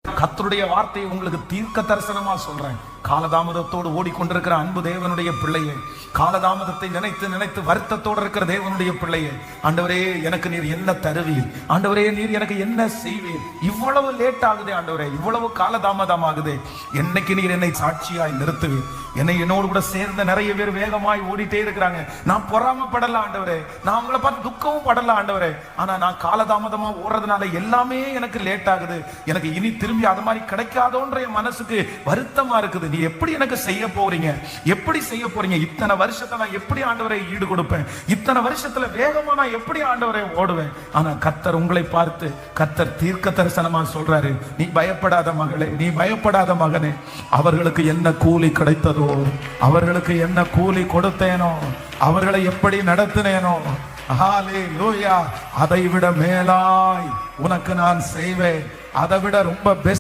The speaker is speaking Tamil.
கர்த்தருடைய வார்த்தையை உங்களுக்கு தீர்க்க தரிசனமா சொல்றேன். காலதாமதத்தோடு ஓடிக்கொண்டிருக்கிற அன்பு தேவனுடைய பிள்ளையே, காலதாமதத்தை நினைத்து நினைத்து வருத்தத்தோடு இருக்கிற தேவனுடைய பிள்ளையே, ஆண்டவரே எனக்கு நீர் என்ன தருவீர், ஆண்டவரே நீர் எனக்கு என்ன செய்வீர், இவ்வளவு லேட் ஆகுதே ஆண்டவரே, இவ்வளவு காலதாமதம் ஆகுதே, என்னைக்கு நீர் என்னை சாட்சியாய் நிறுத்துவீர். என்னை என்னோடு கூட சேர்ந்த நிறைய பேர் வேகமாய் ஓடிட்டே இருக்கிறாங்க. நான் பொறாமப்படல ஆண்டவரே, நான் உங்களை பார்த்து துக்கமும் படல ஆண்டவரே, ஆனா நான் காலதாமதமா ஓடுறதுனால எல்லாமே எனக்கு லேட் ஆகுது, எனக்கு இனி திரும்பி அது மாதிரி கிடைக்காதோன்ற என் மனசுக்கு வருத்தமா இருக்குது. நீ எப்படி எனக்கு செய்ய போறீங்க, எப்படி செய்ய போறீங்க, இத்தனை வருஷத்தை நான் எப்படி ஆண்டவரை ஈடு கொடுப்பேன், இத்தனை வருஷத்துல வேகமா நான் எப்படி ஆண்டவரை ஓடுவேன். ஆனா கர்த்தர் உங்களை பார்த்து கர்த்தர் தீர்க்க தரிசனமா சொல்றாரு, நீ பயப்படாத மகளே, நீ பயப்படாத மகனே, அவர்களுக்கு என்ன கூலி கிடைத்ததோ, அவர்களுக்கு என்ன கூலி கொடுத்தேனோ, அவர்களை எப்படி நடத்தினேனோ, ஹல்லேலூயா, அதை விட மேலாய் உனக்கு நான் செய்வேன், அதை விட ரொம்ப பெஸ்ட்